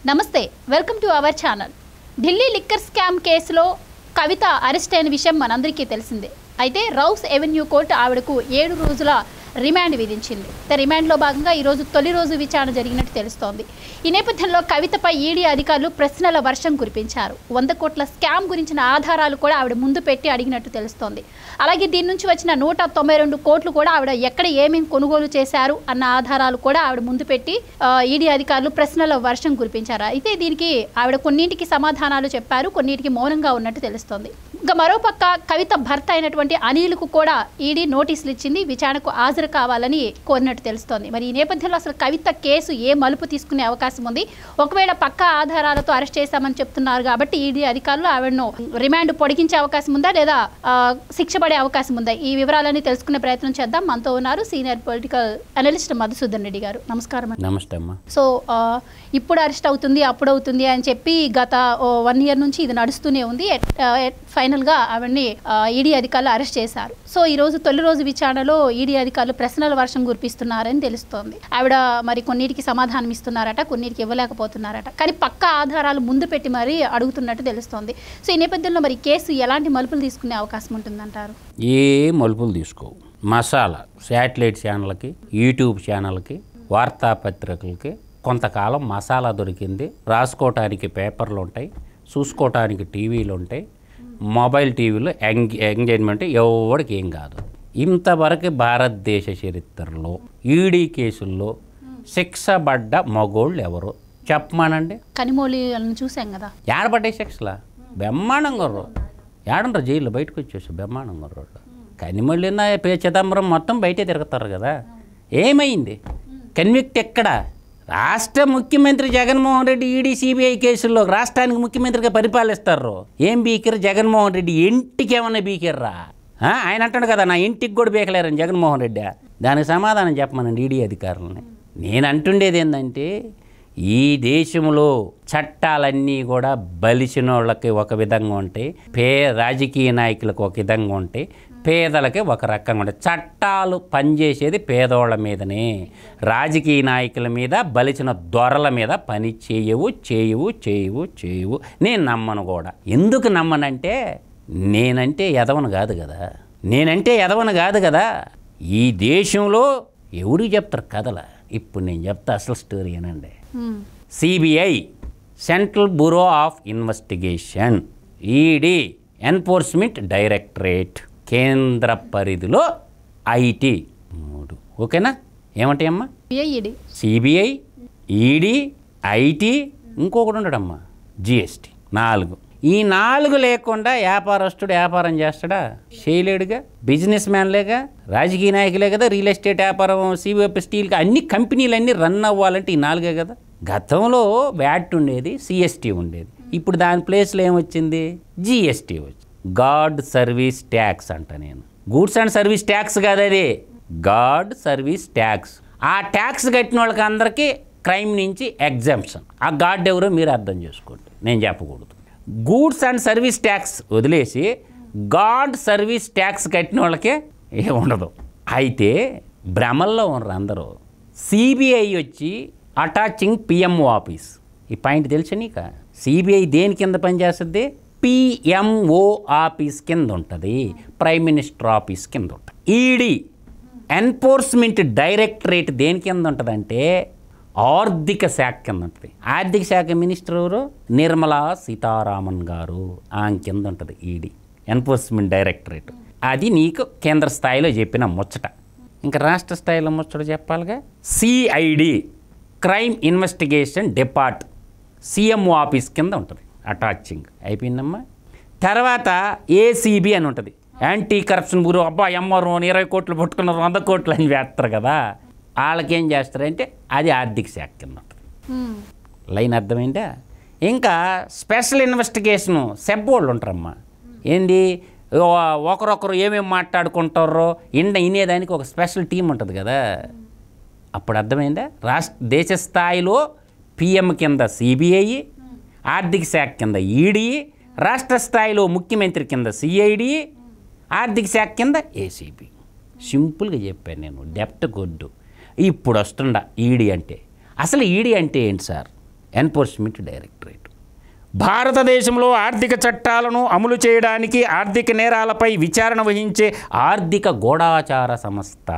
నమస్తే, welcome to our channel. Delhi liquor scam కేసులో కవిత arrest అయిన విషయం మనందరికీ తెలిసిందే. అయితే రౌస్ ఎవెన్యూ కోర్టు ఆవిడకు 7 రోజుల రిమాండ్ విధించింది. రిమాండ్లో భాగంగా ఈరోజు తొలి రోజు విచారణ జరిగినట్టు తెలుస్తోంది. ఈ నేపథ్యంలో కవితపై ఈడీ అధికారులు ప్రశ్నల వర్షం కురిపించారు. 100 కోట్ల స్కామ్ గురించిన ఆధారాలు కూడా ఆవిడ ముందు పెట్టి అడిగినట్టు తెలుస్తోంది. అలాగే దీని నుంచి వచ్చిన 192 కోట్లు కూడా ఆవిడ ఎక్కడ ఏమేమి కొనుగోలు చేశారు అన్న ఆధారాలు కూడా ఆవిడ ముందు పెట్టి ఈడీ అధికారులు ప్రశ్నల వర్షం కురిపించారు. అయితే దీనికి ఆవిడ కొన్నింటికి సమాధానాలు చెప్పారు, కొన్నింటికి మౌనంగా ఉన్నట్టు తెలుస్తోంది. ఇంకా మరోపక్క కవిత భర్త అయినటువంటి అనిల్కు కూడా ఈడీ నోటీసులు ఇచ్చింది, విచారణకు హాజరు కావాలని కోరినట్టు తెలుస్తోంది. మరి ఈ నేపథ్యంలో అసలు కవిత కేసు ఏ మలుపు తీసుకునే అవకాశం ఉంది? ఒకవేళ పక్కా ఆధారాలతో అరెస్ట్ చేశామని చెప్తున్నారు కాబట్టి ఈడీ అధికారులు ఆవిడను రిమాండ్ పొడిగించే అవకాశం ఉందా లేదా శిక్ష పడే అవకాశం ఉందా? ఈ వివరాలన్నీ తెలుసుకునే ప్రయత్నం చేద్దాం. మనతో ఉన్నారు senior political analyst Madhusudan Reddy గారు. నమస్కారం. నమస్తే అమ్మా. సో ఇప్పుడు అరెస్ట్ అవుతుంది, అప్పుడు అవుతుంది అని చెప్పి గత 1 year నుంచి ఇది నడుస్తూనే ఉంది. ఫైనల్గా ఆవిడని ఈడీ అధికారులు అరెస్ట్ చేశారు. సో ఈ రోజు తొలి రోజు విచారణలో ఈడీ అధికారులు ప్రశ్నల వర్షం కురిపిస్తున్నారని తెలుస్తోంది. ఆవిడ మరి కొన్నిటికి సమాధానం ఇస్తున్నారట, కొన్నిటికి ఇవ్వలేకపోతున్నారట. కానీ పక్కా ఆధారాలు ముందు పెట్టి మరీ అడుగుతున్నట్టు తెలుస్తోంది. సో ఈ నేపథ్యంలో మరి కేసు ఎలాంటి మలుపులు తీసుకునే అవకాశం ఉంటుందంటారు? ఏ మలుపులు తీసుకోవు. మసాలా శాటిలైట్ ఛానళ్ళకి, యూట్యూబ్ ఛానల్కి, వార్తాపత్రికలకి కొంతకాలం మసాలా దొరికింది. రాసుకోవటానికి పేపర్లు ఉంటాయి, చూసుకోవటానికి టీవీలు ఉంటాయి, మొబైల్ టీవీలో ఎంగేజ్మెంట్ ఎవరికి ఏం కాదు. ఇంతవరకు భారతదేశ చరిత్రలో ఈడీ కేసుల్లో శిక్షపడ్డ మగోళ్ళు ఎవరు చెప్పమానండి. కనిమౌళి చూసాం కదా, ఏడబడ్డే శిక్షలా బ్రహ్మాండంగా ఏడంటారు, జైల్లో బయటకు వచ్చేసి బ్రహ్మాండంగా రోడ్డు. కనిమౌళి చిదంబరం మొత్తం బయటే తిరుగుతారు కదా. ఏమైంది? కన్విక్ట్ ఎక్కడ? రాష్ట్ర ముఖ్యమంత్రి జగన్మోహన్ రెడ్డి ఈడీ సిబిఐ కేసుల్లో రాష్ట్రానికి ముఖ్యమంత్రిగా పరిపాలిస్తారు. ఏం బీకిరు జగన్మోహన్ రెడ్డి? ఇంటికి ఏమన్నా బీకిర్రా? ఆయన అంటాడు కదా, నా ఇంటికి కూడా బీకలేరని జగన్మోహన్ రెడ్డి. దానికి సమాధానం చెప్పమనండి ఈడీ అధికారులని. నేను అంటుండేది ఏంటంటే, ఈ దేశంలో చట్టాలన్నీ కూడా బలిసిన వాళ్ళకి ఒక విధంగా ఉంటాయి, రాజకీయ నాయకులకు ఒక విధంగా ఉంటాయి, పేదలకి ఒక రకంగా ఉంటాయి. చట్టాలు పనిచేసేది పేదోళ్ళ మీదనే, రాజకీయ నాయకుల మీద, బలిచిన దొరల మీద పని చేయవు చేయవు చేయవు చేయవు. నేను నమ్మను కూడా. ఎందుకు నమ్మనంటే, నేనంటే ఎదవను కాదు కదా. ఈ దేశంలో ఎవరికి చెప్తారు కథల? ఇప్పుడు నేను చెప్తా అసలు స్టోరీ ఏనండి. CBI, central bureau of investigation, ED, enforcement directorate, కేంద్ర పరిధిలో ఐటీ 3. ఓకేనా? ఏమంటాయమ్మా? సిబిఐ, ఈడీ, ఐటీ, ఇంకొకటి ఉండడమ్మా జిఎస్టీ. 4. ఈ 4 లేకుండా వ్యాపారస్తుడు వ్యాపారం చేస్తాడా? చేయలేడుగా. బిజినెస్ మ్యాన్లేగా, రాజకీయ నాయకులే కదా. రియల్ ఎస్టేట్ వ్యాపారం, సివిఎఫ్ స్టీల్, అన్ని కంపెనీలన్నీ రన్ అవ్వాలంటే ఈ 4 కదా. గతంలో వ్యాట్ ఉండేది, సిఎస్టీ ఉండేది. ఇప్పుడు దాని ప్లేస్లో ఏమొచ్చింది? జిఎస్టీ వచ్చింది. గాడ్ సర్వీస్ ట్యాక్స్ అంట. నేను గూడ్స్ అండ్ సర్వీస్ ట్యాక్స్ కాదు, అది గాడ్ సర్వీస్ ట్యాక్స్. ఆ ట్యాక్స్ కట్టిన వాళ్ళకి అందరికీ క్రైమ్ నుంచి ఎగ్జంప్షన్. ఆ గాడ్ ఎవరో మీరు అర్థం చేసుకోండి, నేను చెప్పకూడదు. గూడ్స్ అండ్ సర్వీస్ ట్యాక్స్ వదిలేసి గాడ్ సర్వీస్ ట్యాక్స్ కట్టిన వాళ్ళకే ఏ ఉండదు. అయితే భ్రమల్లో ఉన్నారు అందరూ. సిబిఐ వచ్చి అటాచింగ్ పిఎంఓ ఆఫీస్. ఈ పాయింట్ తెలుసా నీక? సిబిఐ దేని కింద పనిచేస్తుంది? పిఎంఓ ఆఫీస్ కింద ఉంటుంది, ప్రైమ్ మినిస్టర్ ఆఫీస్ కింద ఉంటుంది. ఈడీ, ఎన్ఫోర్స్మెంట్ డైరెక్టరేట్ దేని కింద ఉంటుందంటే ఆర్థిక శాఖ కింద ఉంటుంది. ఆర్థిక శాఖ మినిస్టర్ ఎవరు? నిర్మలా సీతారామన్ గారు. ఆమె కింద ఉంటుంది ఈడీ, ఎన్ఫోర్స్మెంట్ డైరెక్టరేట్. అది నీకు కేంద్ర స్థాయిలో చెప్పిన ముచ్చట. ఇంకా రాష్ట్ర స్థాయిలో ముచ్చట చెప్పాలిగా. CID, crime investigation depart, CMO office కింద ఉంటుంది, అటాచింగ్. అయిపోయిందమ్మా. తర్వాత ఏసీబీ అని ఉంటుంది, యాంటీ కరప్షన్ బ్యూరో. అబ్బా ఎంఆర్ఓ 20 కోట్లు పట్టుకున్నారు, 100 కోట్లు అని వేస్తారు కదా. వాళ్ళకేం చేస్తారంటే అది ఆర్థిక శాఖ కింద ఉంటుంది. లైన్ అర్థమైందా? ఇంకా స్పెషల్ ఇన్వెస్టిగేషను సెబ్ వాళ్ళు ఉంటారమ్మా. ఏంది, ఒకరొకరు ఏమేమి మాట్లాడుకుంటారో వినేదానికి ఒక స్పెషల్ టీం ఉంటుంది కదా. అప్పుడు అర్థమైందా? దేశ స్థాయిలో పిఎం కింద సిబిఐ, ఆర్థిక శాఖ కింద ఈడీ, రాష్ట్ర స్థాయిలో ముఖ్యమంత్రి కింద సిఐడి, ఆర్థిక శాఖ కింద ఏసీబీ. సింపుల్గా చెప్పాను నేను, డెప్త్ కొద్దు. ఇప్పుడు వస్తుండ ఈడీ అంటే. అసలు ఈడీ అంటే ఏంటి సార్? Enforcement directorate. భారతదేశంలో ఆర్థిక చట్టాలను అమలు చేయడానికి ఆర్థిక నేరాలపై విచారణ వహించే ఆర్థిక గూఢాచార సంస్థ.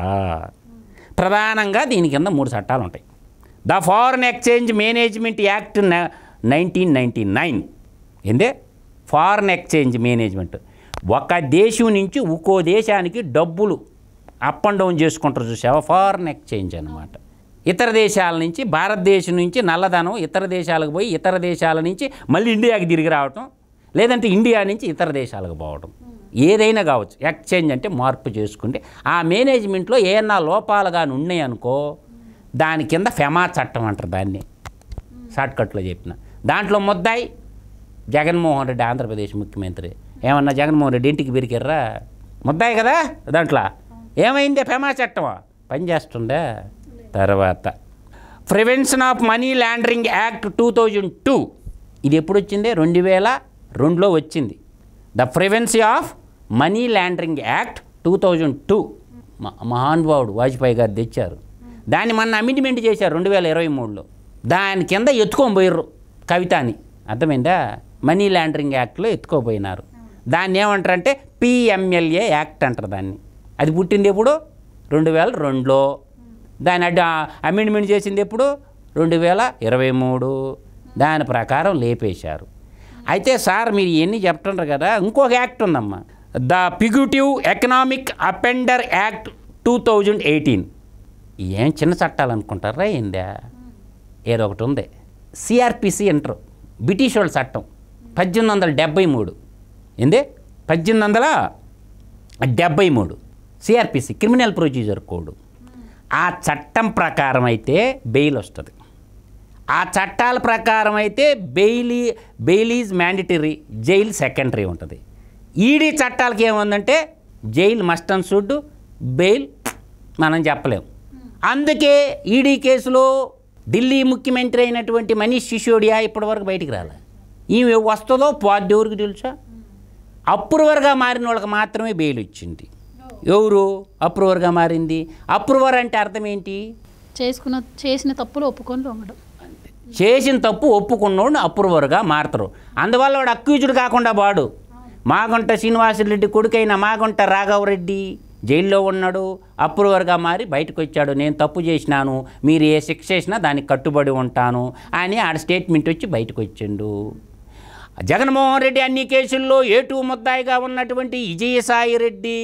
ప్రధానంగా దీని కింద 3 చట్టాలు ఉంటాయి. The foreign exchange management act 1999. ఏందే ఫారెన్ ఎక్స్చేంజ్ మేనేజ్మెంట్? ఒక దేశం నుంచి ఇంకో దేశానికి డబ్బులు అప్ అండ్ డౌన్ చేసుకుంటారు చూసావా, ఫారెన్ ఎక్స్చేంజ్ అనమాట. ఇతర దేశాల నుంచి, భారతదేశం నుంచి నల్లధనం ఇతర దేశాలకు పోయి ఇతర దేశాల నుంచి మళ్ళీ ఇండియాకి తిరిగి రావటం, లేదంటే ఇండియా నుంచి ఇతర దేశాలకు పోవటం, ఏదైనా కావచ్చు. ఎక్స్చేంజ్ అంటే మార్పు చేసుకుంటే ఆ మేనేజ్మెంట్లో ఏమన్నా లోపాలు కానీ ఉన్నాయనుకో దాని కింద ఫెమా చట్టం అంటారు దాన్ని, షార్ట్కట్లో చెప్పిన. దాంట్లో ముద్దాయి జగన్మోహన్ రెడ్డి, ఆంధ్రప్రదేశ్ ముఖ్యమంత్రి. ఏమన్నా జగన్మోహన్ రెడ్డి ఇంటికి పెరిగారా? ముద్దాయి కదా దాంట్లో. ఏమైంది? ఫెమా చట్టమా పనిచేస్తుందా? తర్వాత prevention of money laundering act 2002. ఇది ఎప్పుడు వచ్చింది? 2002లో వచ్చింది. The prevention of money laundering act 2002 మహానుభావుడు వాజ్పేయి గారు తెచ్చారు. దాన్ని మొన్న అమెండ్మెంట్ చేశారు 2023లో. దాని కింద ఎత్తుకొని పోయారు కవితని, అర్థమైందా? మనీ లాండరింగ్ యాక్ట్లో ఎత్తుకోపోయినారు. దాన్ని ఏమంటారంటే PMLA యాక్ట్ అంటారు దాన్ని. అది పుట్టింది ఎప్పుడు? 2002లో. దాని అమెండ్మెంట్ చేసింది ఎప్పుడు? 2023. దాని ప్రకారం లేపేశారు. అయితే సార్ మీరు ఇవన్నీ చెప్తుంటారు కదా, ఇంకొక యాక్ట్ ఉందమ్మా, ద ఫిగ్యూటివ్ ఎకనామిక్ అపెండర్ యాక్ట్ 2018. ఏం చిన్న చట్టాలు అనుకుంటారా ఏందా? ఏదో ఒకటి ఉంది. CRPC అంటారు, బ్రిటిష్ వాళ్ళ చట్టం 1873. ఏంది? 1873 CRPC, క్రిమినల్ ప్రొసీజర్ కోడ్. ఆ చట్టం ప్రకారం అయితే బెయిల్ వస్తుంది. ఆ చట్టాల ప్రకారం అయితే bail is mandatory, jail secondary ఉంటుంది. ఈడీ చట్టాలకి ఏముందంటే jail must and should, bail మనం చెప్పలేము. అందుకే ఈడీ కేసులో ఢిల్లీ ముఖ్యమంత్రి అయినటువంటి మనీష్ సిసోడియా ఇప్పటివరకు బయటికి రాలే. ఈమె వస్తుందో పోద్ది ఎవరికి తెలుసా? అప్రూవర్గా మారిన వాళ్ళకి మాత్రమే బెయిల్ వచ్చింది. ఎవరు అప్రూవర్గా మారింది? అప్రూవర్ అంటే అర్థం ఏంటి? చేసిన తప్పులు ఒప్పుకొని లొంగడం. చేసిన తప్పు ఒప్పుకున్నోడు అప్రూవర్గా మారుతారు. అందువల్ల వాడు అక్యూజ్డ్ కాకుండా వాడు. మాగుంట శ్రీనివాసరెడ్డి కొడుకైన మాగుంట రాఘవరెడ్డి జైల్లో ఉన్నాడు, అప్రూవర్గా మారి బయటకు వచ్చాడు. నేను తప్పు చేసినాను, మీరు ఏ శిక్ష చేసినా దానికి కట్టుబడి ఉంటాను అని ఆడ స్టేట్మెంట్ వచ్చి బయటకు వచ్చిండు. జగన్మోహన్ రెడ్డి అన్ని కేసుల్లో A2 ముద్దాయిగా ఉన్నటువంటి విజయసాయి రెడ్డి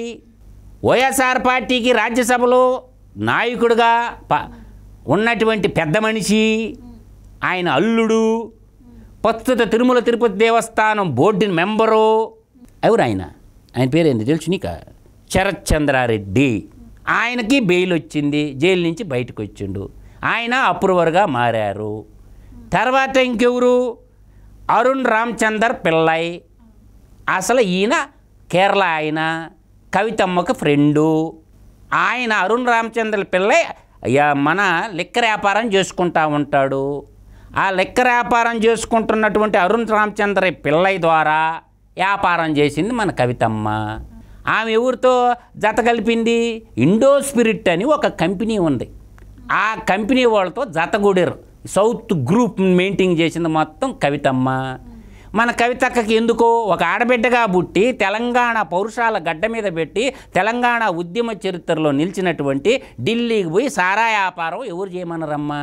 వైఎస్ఆర్ పార్టీకి రాజ్యసభలో నాయకుడిగా ఉన్నటువంటి పెద్ద మనిషి, ఆయన అల్లుడు, ప్రస్తుత తిరుమల తిరుపతి దేవస్థానం బోర్డు మెంబరు. ఎవరు ఆయన పేరేంది తెలుసు నీకు? శరత్ చంద్రారెడ్డి. ఆయనకి బెయిల్ వచ్చింది, జైలు నుంచి బయటకు వచ్చిండు. ఆయన అప్రూవర్గా మారారు. తర్వాత ఇంకెవరు? అరుణ్ రామచందర్ పిల్లై. అసలు ఈయన కేరళ, ఆయన కవితమ్మకు ఫ్రెండు. ఆయన అరుణ్ రామచంద్ర పిల్లై మన లిక్కర్ వ్యాపారం చేసుకుంటూ ఉంటాడు. ఆ లిక్కర్ వ్యాపారం చేసుకుంటున్నటువంటి అరుణ్ రామచంద్ర పిల్లై ద్వారా వ్యాపారం చేసింది మన కవితమ్మ. ఆమె ఎవరితో జత కలిపింది? ఇండో స్పిరిట్ అని ఒక కంపెనీ ఉంది. ఆ కంపెనీ వాళ్ళతో జతగూడారు. సౌత్ గ్రూప్ మెయింటైన్ చేసింది మొత్తం కవితమ్మ. మన కవితక్కకి ఎందుకో ఒక ఆడబిడ్డగా పుట్టి తెలంగాణ పౌరుషాల గడ్డ మీద పెట్టి తెలంగాణ ఉద్యమ చరిత్రలో నిలిచినటువంటి ఢిల్లీకి పోయి సారా వ్యాపారం ఎవరు చేయమన్నారమ్మా?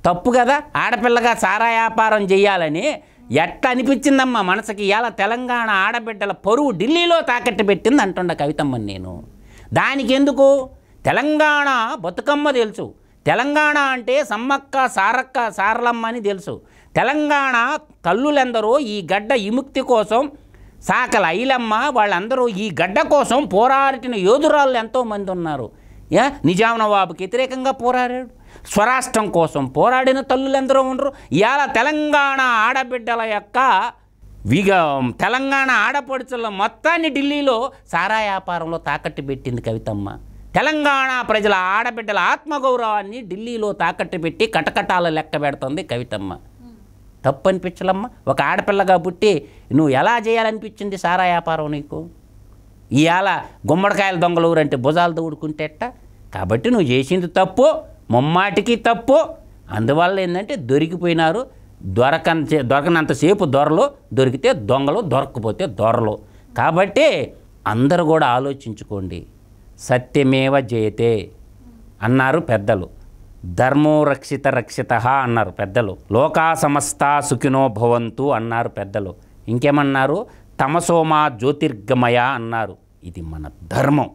తప్పు కదా. ఆడపిల్లగా సారా వ్యాపారం చేయాలని ఎట్లా అనిపించిందమ్మా మనసుకి? ఇలా తెలంగాణ ఆడబిడ్డల పరువు ఢిల్లీలో తాకట్టు పెట్టింది అంటుండ కవితమ్మని నేను. దానికి ఎందుకు? తెలంగాణ బతుకమ్మ తెలుసు, తెలంగాణ అంటే సమ్మక్క సారక్క సారలమ్మ అని తెలుసు. తెలంగాణ తల్లులందరూ ఈ గడ్డ విముక్తి కోసం, సాకల ఐలమ్మ వాళ్ళందరూ ఈ గడ్డ కోసం పోరాడిన యోధురాళ్ళు ఎంతోమంది ఉన్నారు. నిజాం నవాబుకి వ్యతిరేకంగా పోరాడాడు, స్వరాష్ట్రం కోసం పోరాడిన తల్లులందరూ ఉండరు. ఇవాళ తెలంగాణ ఆడబిడ్డల యొక్క తెలంగాణ ఆడపడుచుల మొత్తాన్ని ఢిల్లీలో సారా వ్యాపారంలో తాకట్టు పెట్టింది కవితమ్మ. తెలంగాణ ప్రజల ఆడబిడ్డల ఆత్మగౌరవాన్ని ఢిల్లీలో తాకట్టు పెట్టి కటకటాల లెక్క పెడుతుంది కవితమ్మ. తప్పు అనిపించలమ్మ? ఒక ఆడపిల్లగా పుట్టి నువ్వు ఎలా చేయాలనిపించింది సారా వ్యాపారం నీకు? ఇవాళ గుమ్మడికాయల దొంగలు ఊరంటే భుజాలు దూడుకుంటేట. కాబట్టి నువ్వు చేసింది తప్పు, ముమ్మాటికి తప్పు. అందువల్ల ఏంటంటే దొరికిపోయినారు. దొరకనంతసేపు దొరలు, దొరికితే దొంగలు, దొరకకపోతే దొరలు. కాబట్టి అందరూ కూడా ఆలోచించుకోండి. సత్యమేవ జయతే అన్నారు పెద్దలు. ధర్మో రక్షిత రక్షిత అన్నారు పెద్దలు. లోకా సమస్తా సుఖినో భవంతు అన్నారు పెద్దలు. ఇంకేమన్నారు? తమసోమా జ్యోతిర్గమయ అన్నారు. ఇది మన ధర్మం.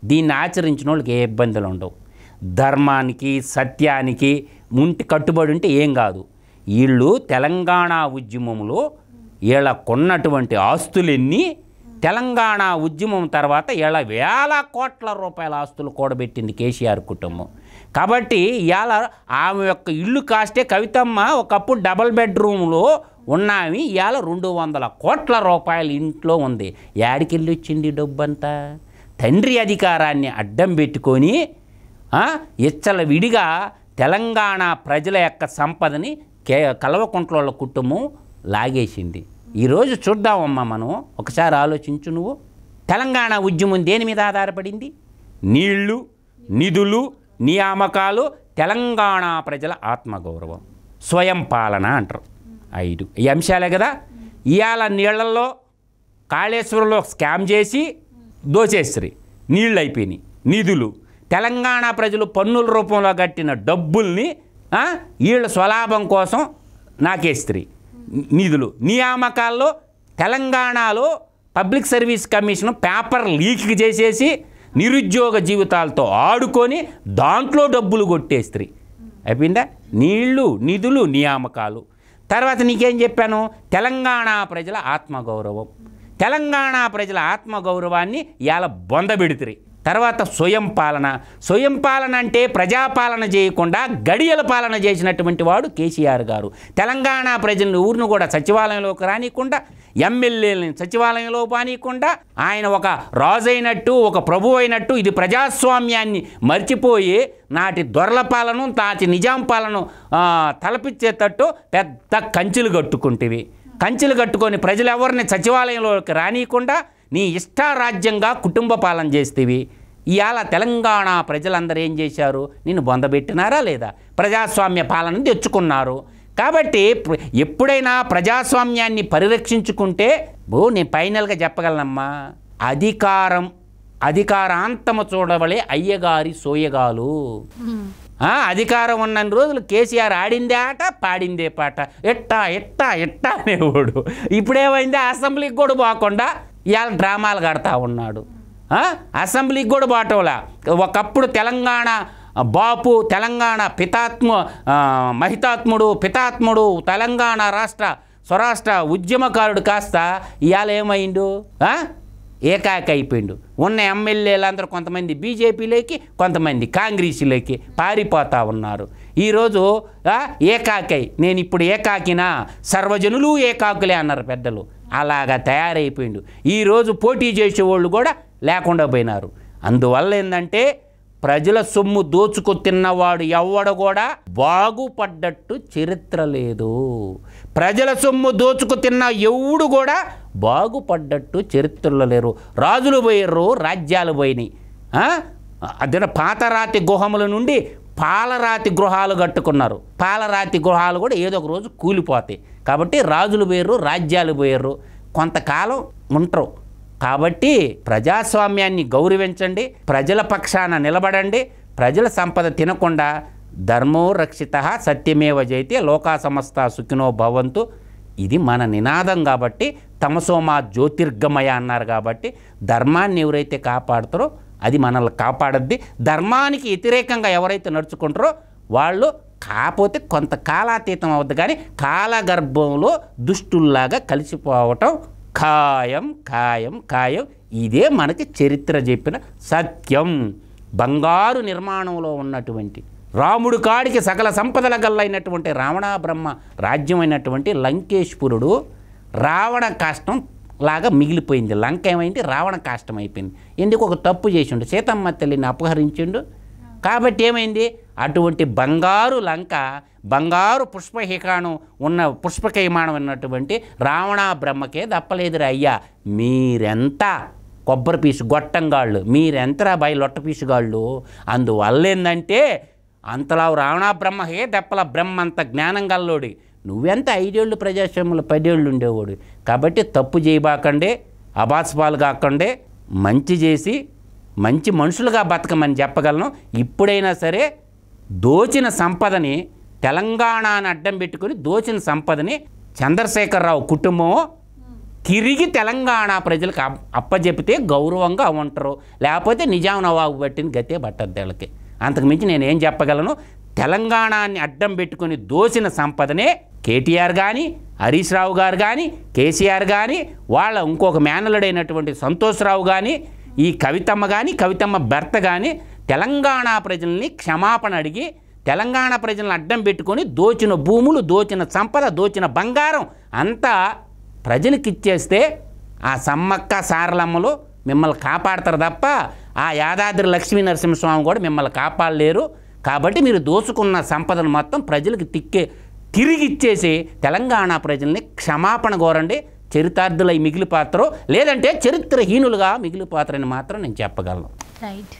దీన్ని ఆచరించిన వాళ్ళకి ఏ ఇబ్బందులు ఉండవు. ధర్మానికి సత్యానికి ముంటి కట్టుబడి ఉంటే ఏం కాదు. వీళ్ళు తెలంగాణ ఉద్యమంలో వీళ్ళ కొన్నటువంటి ఆస్తులన్నీ తెలంగాణ ఉద్యమం తర్వాత వీళ్ళ వేల కోట్ల రూపాయల ఆస్తులు కూడబెట్టింది కేసీఆర్ కుటుంబం. కాబట్టి ఇవాళ ఆమె యొక్క ఇల్లు కాస్టే కవితమ్మ ఒకప్పుడు డబల్ బెడ్రూమ్లో ఉన్నామి, ఇవాళ 200 కోట్ల రూపాయలు ఇంట్లో ఉంది. యాడికెళ్ళి వచ్చింది డబ్బంతా? తండ్రి అధికారాన్ని అడ్డం పెట్టుకొని ఇచ్చల విడిగా తెలంగాణ ప్రజల యొక్క సంపదని కల్వకుంట్ల కుటుంబం లాగేసింది. ఈరోజు చూద్దామమ్మా, మనం ఒకసారి ఆలోచించు. నువ్వు తెలంగాణ ఉద్యమం దేని మీద ఆధారపడింది? నీళ్లు, నిధులు, నియామకాలు, తెలంగాణ ప్రజల ఆత్మగౌరవం, స్వయం పాలన అంటారు. 5 ఈ అంశాలే కదా. ఇవాళ నీళ్లలో కాళేశ్వరంలో స్కామ్ చేసి దోచేస్తారు, నీళ్ళు అయిపోయినాయి. నిధులు, తెలంగాణ ప్రజలు పన్నుల రూపంలో కట్టిన డబ్బుల్ని వీళ్ళ స్వలాభం కోసం నాకేస్తారు. నిధులు, నియామకాల్లో తెలంగాణలో public service commission paper leak చేసేసి నిరుద్యోగ జీవితాలతో ఆడుకొని దాంట్లో డబ్బులు కొట్టేస్తారు. అయిపోయిందా? నీళ్లు, నిధులు, నియామకాలు. తర్వాత నీకేం చెప్పాను? తెలంగాణ ప్రజల ఆత్మగౌరవం. తెలంగాణ ప్రజల ఆత్మగౌరవాన్ని ఇవాళ బొందబెడుతుంది. తర్వాత స్వయం పాలన. స్వయం పాలన అంటే ప్రజాపాలన చేయకుండా గడియల పాలన చేసినటువంటి వాడు కేసీఆర్ గారు. తెలంగాణ ప్రజలను ఊరిని కూడా సచివాలయంలోకి రానియకుండా, ఎమ్మెల్యేలని సచివాలయంలో పానీయకుండా ఆయన ఒక రాజు అయినట్టు, ఒక ప్రభు అయినట్టు ఇది ప్రజాస్వామ్యాన్ని మర్చిపోయి నాటి దొరల పాలన, నాటి నిజాం పాలన తలపించేటట్టు పెద్ద కంచెలు కట్టుకుంటేవి. కంచెలు కట్టుకొని ప్రజలు ఎవరిని సచివాలయంలోకి రానియకుండా నీ ఇష్టారాజ్యంగా కుటుంబ పాలన చేస్తేవి. ఇవాళ తెలంగాణ ప్రజలందరూ ఏం చేశారు? నిన్ను బొందబెట్టినారా లేదా? ప్రజాస్వామ్య పాలన తెచ్చుకున్నారు. కాబట్టి ఎప్పుడైనా ప్రజాస్వామ్యాన్ని పరిరక్షించుకుంటే నేను ఫైనల్గా చెప్పగలనమ్మా, అధికారాంతము చూడవలే అయ్యగారి సోయగాలు. అధికారం ఉన్న రోజులు కేసీఆర్ ఆడిందే ఆట, పాడిందే పాట, ఎట్టా ఎట్టా ఎట్టా అనేవాడు. ఇప్పుడేమైంది? అసెంబ్లీకి కూడా పోకుండా ఇవాళ డ్రామాలు కడతా ఉన్నాడు. అసెంబ్లీకి కూడా పోవటంలా. ఒకప్పుడు తెలంగాణ బాపు, తెలంగాణ పితాత్ముడు తెలంగాణ స్వరాష్ట్ర ఉద్యమకారుడు కాస్త ఇవాళ ఏమైండు? ఏకాకి అయిపోయిండు. ఉన్న ఎమ్మెల్యేలందరూ కొంతమంది బీజేపీలోకి, కొంతమంది కాంగ్రెస్లోకి పారిపోతూ ఉన్నారు. ఈరోజు ఏకాకై, నేను ఇప్పుడు ఏకాకినా, సర్వజనులు ఏకాకులే అన్నారు పెద్దలు. అలాగా తయారైపోయిండు. ఈరోజు పోటీ చేసేవాళ్ళు కూడా లేకుండా పోయినారు. అందువల్ల ఏంటంటే ప్రజల సొమ్ము దోచుకు తిన్నవాడు ఎవడు కూడా బాగుపడ్డట్టు చరిత్ర లేదు. ప్రజల సొమ్ము దోచుకు తిన్న ఎవడు కూడా బాగుపడ్డట్టు చరిత్రలో లేరు. రాజులు పోయారు, రాజ్యాలు పోయినాయి. అదే పాతరాతి గుహముల నుండి పాలరాతి గృహాలు కట్టుకున్నారు. పాలరాతి గృహాలు కూడా ఏదో ఒక రోజు కూలిపోతాయి. కాబట్టి రాజులు పోయారు, రాజ్యాలు పోయారు, కొంతకాలం ఉంటారు. కాబట్టి ప్రజాస్వామ్యాన్ని గౌరవించండి, ప్రజల పక్షాన నిలబడండి. ప్రజల సంపద తినకుండా ధర్మో రక్షిత సత్యమేవ జయతే లోకా సమస్త సుఖినో భవంతు. ఇది మన నినాదం. కాబట్టి తమసోమా జ్యోతిర్గమయ అన్నారు. కాబట్టి ధర్మాన్ని ఎవరైతే కాపాడుతారో అది మనల్ని కాపాడద్ది. ధర్మానికి వ్యతిరేకంగా ఎవరైతే నడుచుకుంటారో వాళ్ళు కాకపోతే కొంత కాలాతీతం అవుద్ది, కానీ కాలగర్భంలో దుష్టుల్లాగా కలిసిపోవటం ఖాయం ఖాయం ఖాయం. ఇదే మనకి చరిత్ర చెప్పిన సత్యం. బంగారు నిర్మాణంలో ఉన్నటువంటి రాముడు కాడికి సకల సంపదల గల్లైనటువంటి రావణ బ్రహ్మ రాజ్యమైనటువంటి లంకేశ్వరుడు రావణ కాష్టం లాగా మిగిలిపోయింది. లంక ఏమైంది? రావణ కాష్టం అయిపోయింది. ఎందుకు? ఒక తప్పు చేసిండు, సీతమ్మ తల్లిని అపహరించిండు. కాబట్టి ఏమైంది? అటువంటి బంగారు లంక, బంగారు పుష్పక విమానం ఉన్నటువంటి రావణ బ్రహ్మకే దప్పలేదురా అయ్యా. మీరెంత కొబ్బరి పీసు గొట్టంగాళ్ళు, మీరెంతరా బాయ్ లొట్ట పీసుగాళ్ళు. అందువల్ల ఏంటంటే అంతలా రావణా బ్రహ్మ హే దెప్పల బ్రహ్మ అంత జ్ఞానం గల్లోడి, నువ్వెంత 5 ఏళ్ళు ప్రజాస్వామ్యంలో 10 ఏళ్ళు ఉండేవాడు. కాబట్టి తప్పు చేయబాకండే, అబాస్పాలు కాకండే, మంచి చేసి మంచి మనుషులుగా బతకమని చెప్పగలను. ఇప్పుడైనా సరే దోచిన సంపదని, తెలంగాణని అడ్డం పెట్టుకుని దోచిన సంపదని చంద్రశేఖరరావు కుటుంబం తిరిగి తెలంగాణ ప్రజలకు అప్పచెపితే గౌరవంగా ఉంటారు. లేకపోతే నిజాం నవాబు పట్టిన గతే పట్టద్దు వీళ్ళకి. అంతకుమించి నేనేం చెప్పగలను? తెలంగాణని అడ్డం పెట్టుకుని దోచిన సంపదనే కేటీఆర్ కానీ, హరీష్ రావు గారు కానీ, కేసీఆర్ కానీ, వాళ్ళ ఇంకొక మేనలుడైనటువంటి సంతోష్రావు కానీ, ఈ కవితమ్మ కానీ, కవితమ్మ భర్త కానీ తెలంగాణ ప్రజల్ని క్షమాపణ అడిగి తెలంగాణ ప్రజలను అడ్డం పెట్టుకొని దోచిన భూములు, దోచిన సంపద, దోచిన బంగారం అంతా ప్రజలకు ఇచ్చేస్తే ఆ సమ్మక్క సారలమ్మలు మిమ్మల్ని కాపాడతారు తప్ప ఆ యాదాద్రి లక్ష్మీ నరసింహస్వామి కూడా మిమ్మల్ని కాపాడలేరు. కాబట్టి మీరు దోచుకున్న సంపదను మొత్తం ప్రజలకు తిరిగి ఇచ్చేసి తెలంగాణ ప్రజల్ని క్షమాపణ కోరండి. చరితార్థులై మిగిలిపోతారు, లేదంటే చరిత్రహీనులుగా మిగిలిపోతారని మాత్రం నేను చెప్పగలను. రైట్.